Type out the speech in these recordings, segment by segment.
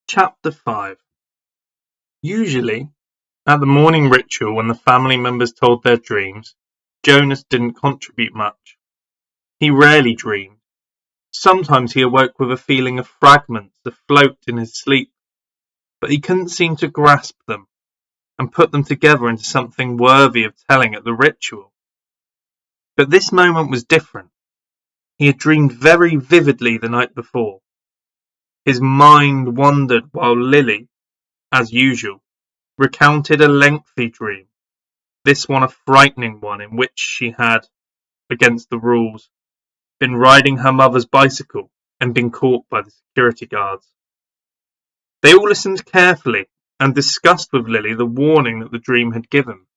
Chapter 5. Usually, at the morning ritual when the family members told their dreams, Jonas didn't contribute much. He rarely dreamed. Sometimes he awoke with a feeling of fragments afloat in his sleep, but he couldn't seem to grasp them and put them together into something worthy of telling at the ritual. But this moment was different. He had dreamed very vividly the night before. His mind wandered while Lily, as usual, recounted a lengthy dream, this one a frightening one in which she had, against the rules, been riding her mother's bicycle and been caught by the security guards. They all listened carefully and discussed with Lily the warning that the dream had given.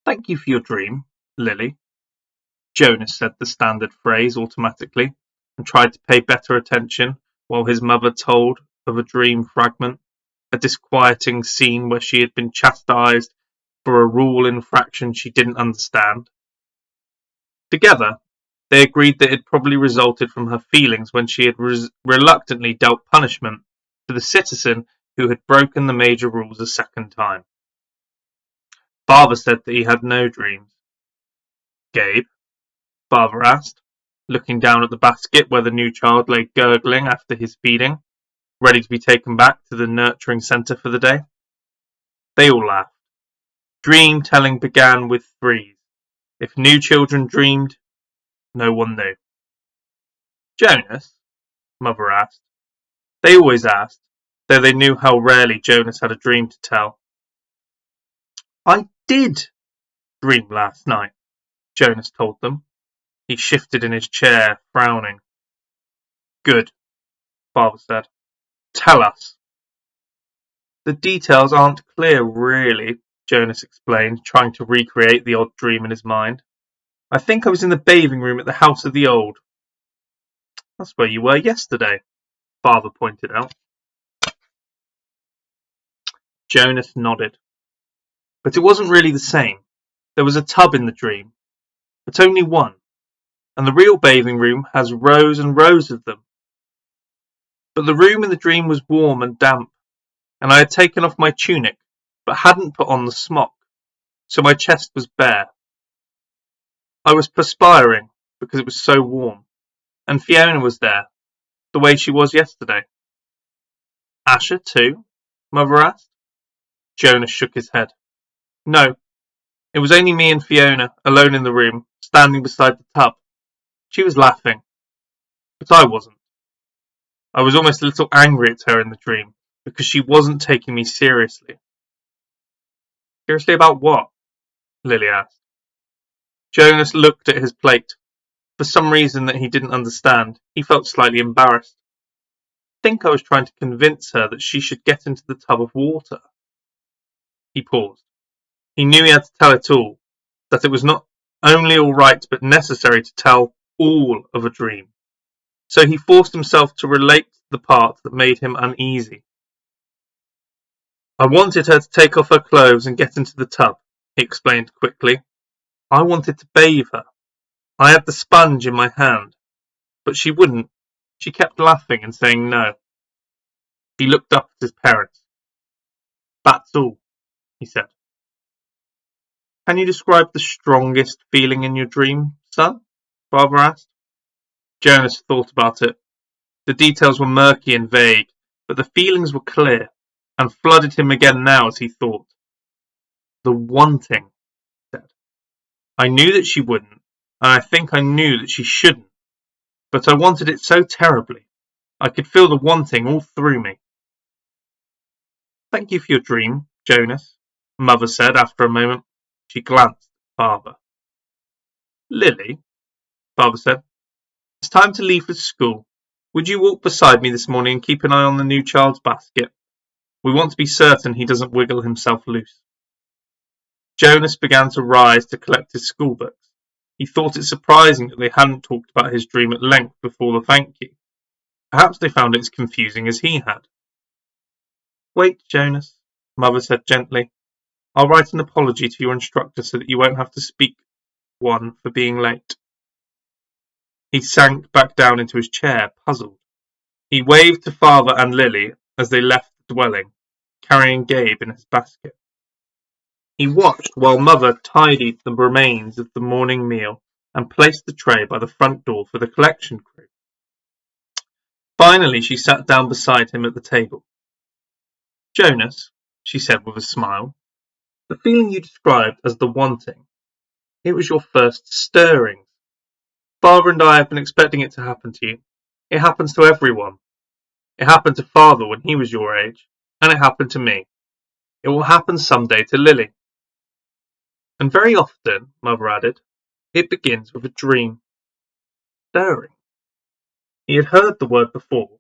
"Thank you for your dream, Lily," Jonas said the standard phrase automatically and tried to pay better attention while his mother told of a dream fragment, a disquieting scene where she had been chastised for a rule infraction she didn't understand. Together, they agreed that it probably resulted from her feelings when she had reluctantly dealt punishment to the citizen who had broken the major rules a second time. Father said that he had no dreams. "Gabe?" Father asked, looking down at the basket where the new child lay gurgling after his feeding, ready to be taken back to the nurturing centre for the day. They all laughed. Dream telling began with threes. If new children dreamed, no one knew. "Jonas?" Mother asked. They always asked, though they knew how rarely Jonas had a dream to tell. "I did dream last night," Jonas told them. He shifted in his chair, frowning. "Good," Father said. "Tell us." "The details aren't clear, really," Jonas explained, trying to recreate the odd dream in his mind. "I think I was in the bathing room at the House of the Old." "That's where you were yesterday," Father pointed out. Jonas nodded. But it wasn't really the same. There was a tub in the dream, but only one, and the real bathing room has rows and rows of them. But the room in the dream was warm and damp, and I had taken off my tunic, but hadn't put on the smock, so my chest was bare. I was perspiring because it was so warm, and Fiona was there, the way she was yesterday. "Asher too?" Mother asked. Jonas shook his head. "No, it was only me and Fiona, alone in the room, standing beside the tub. She was laughing, but I wasn't. I was almost a little angry at her in the dream, because she wasn't taking me seriously." "Seriously about what?" Lily asked. Jonas looked at his plate. For some reason that he didn't understand, he felt slightly embarrassed. "I think I was trying to convince her that she should get into the tub of water." He paused. He knew he had to tell it all, that it was not only all right but necessary to tell all of a dream. So he forced himself to relate to the part that made him uneasy. "I wanted her to take off her clothes and get into the tub," he explained quickly. "I wanted to bathe her. I had the sponge in my hand, but she wouldn't. She kept laughing and saying no." He looked up at his parents. "That's all," he said. "Can you describe the strongest feeling in your dream, son?" Father asked. Jonas thought about it. The details were murky and vague, but the feelings were clear, and flooded him again now as he thought. "The wanting," he said. "I knew that she wouldn't, and I think I knew that she shouldn't, but I wanted it so terribly. I could feel the wanting all through me." "Thank you for your dream, Jonas," Mother said after a moment. She glanced at Father. "Lily," Father said, "it's time to leave for school. Would you walk beside me this morning and keep an eye on the new child's basket? We want to be certain he doesn't wiggle himself loose." Jonas began to rise to collect his school books. He thought it surprising that they hadn't talked about his dream at length before the thank you. Perhaps they found it as confusing as he had. "Wait, Jonas," Mother said gently. "I'll write an apology to your instructor so that you won't have to speak one for being late." He sank back down into his chair, puzzled. He waved to Father and Lily as they left the dwelling, carrying Gabe in his basket. He watched while Mother tidied the remains of the morning meal and placed the tray by the front door for the collection crew. Finally, she sat down beside him at the table. "Jonas," she said with a smile, "the feeling you described as the wanting, it was your first stirrings. Father and I have been expecting it to happen to you. It happens to everyone. It happened to Father when he was your age, and it happened to me. It will happen someday to Lily. And very often," Mother added, "it begins with a dream." Stirring. He had heard the word before.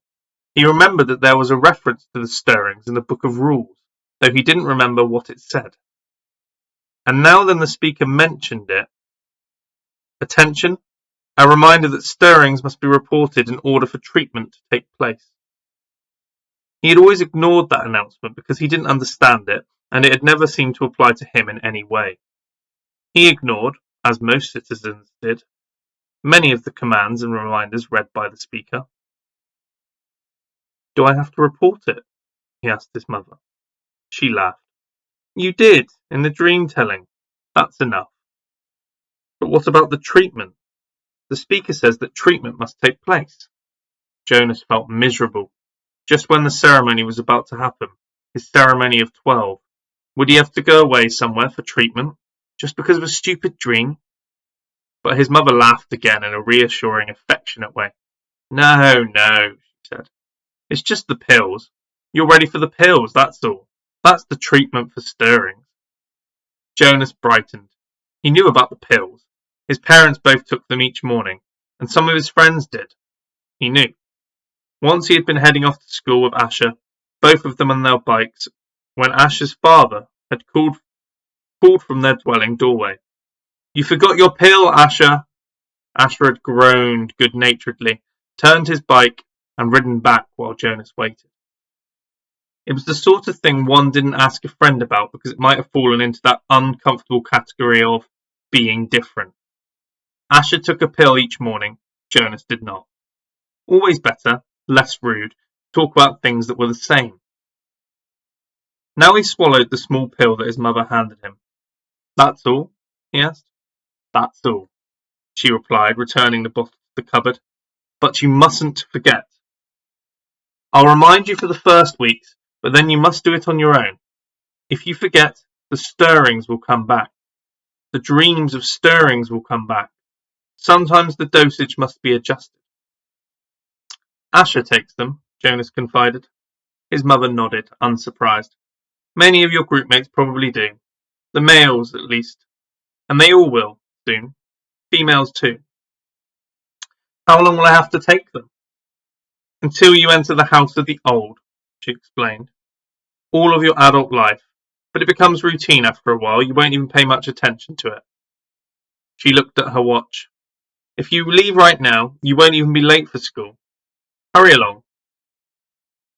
He remembered that there was a reference to the stirrings in the Book of Rules, though he didn't remember what it said. And now then the speaker mentioned it. Attention, a reminder that stirrings must be reported in order for treatment to take place. He had always ignored that announcement because he didn't understand it, and it had never seemed to apply to him in any way. He ignored, as most citizens did, many of the commands and reminders read by the speaker. "Do I have to report it?" he asked his mother. She laughed. "You did, in the dream telling. That's enough." "But what about the treatment? The speaker says that treatment must take place." Jonas felt miserable. Just when the ceremony was about to happen, his ceremony of 12, would he have to go away somewhere for treatment, just because of a stupid dream? But his mother laughed again in a reassuring, affectionate way. "No, no," she said. "It's just the pills. You're ready for the pills, that's all. That's the treatment for stirrings." Jonas brightened. He knew about the pills. His parents both took them each morning, and some of his friends did. He knew. Once he had been heading off to school with Asher, both of them on their bikes, when Asher's father had called from their dwelling doorway. "You forgot your pill, Asher." Asher had groaned good-naturedly, turned his bike, and ridden back while Jonas waited. It was the sort of thing one didn't ask a friend about because it might have fallen into that uncomfortable category of being different. Asher took a pill each morning, Jonas did not. Always better, less rude, to talk about things that were the same. Now he swallowed the small pill that his mother handed him. "That's all?" he asked. "That's all," she replied, returning the bottle to the cupboard. "But you mustn't forget. I'll remind you for the first weeks, but then you must do it on your own. If you forget, the stirrings will come back. The dreams of stirrings will come back. Sometimes the dosage must be adjusted." "Asher takes them," Jonas confided. His mother nodded, unsurprised. "Many of your groupmates probably do. The males, at least. And they all will, soon. Females too." "How long will I have to take them?" "Until you enter the house of the old," she explained. "All of your adult life. But it becomes routine after a while. You won't even pay much attention to it." She looked at her watch. "If you leave right now, you won't even be late for school. Hurry along.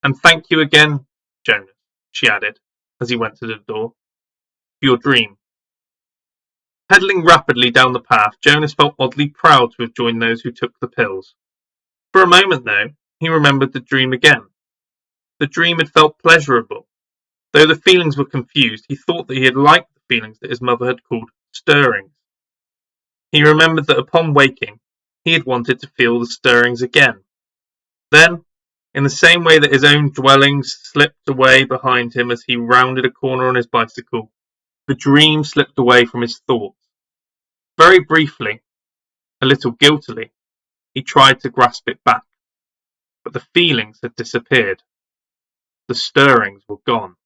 And thank you again, Jonas," she added, as he went to the door, "for your dream." Pedalling rapidly down the path, Jonas felt oddly proud to have joined those who took the pills. For a moment, though, he remembered the dream again. The dream had felt pleasurable. Though the feelings were confused, he thought that he had liked the feelings that his mother had called stirrings. He remembered that upon waking, he had wanted to feel the stirrings again. Then, in the same way that his own dwelling slipped away behind him as he rounded a corner on his bicycle, the dream slipped away from his thoughts. Very briefly, a little guiltily, he tried to grasp it back, but the feelings had disappeared. The stirrings were gone.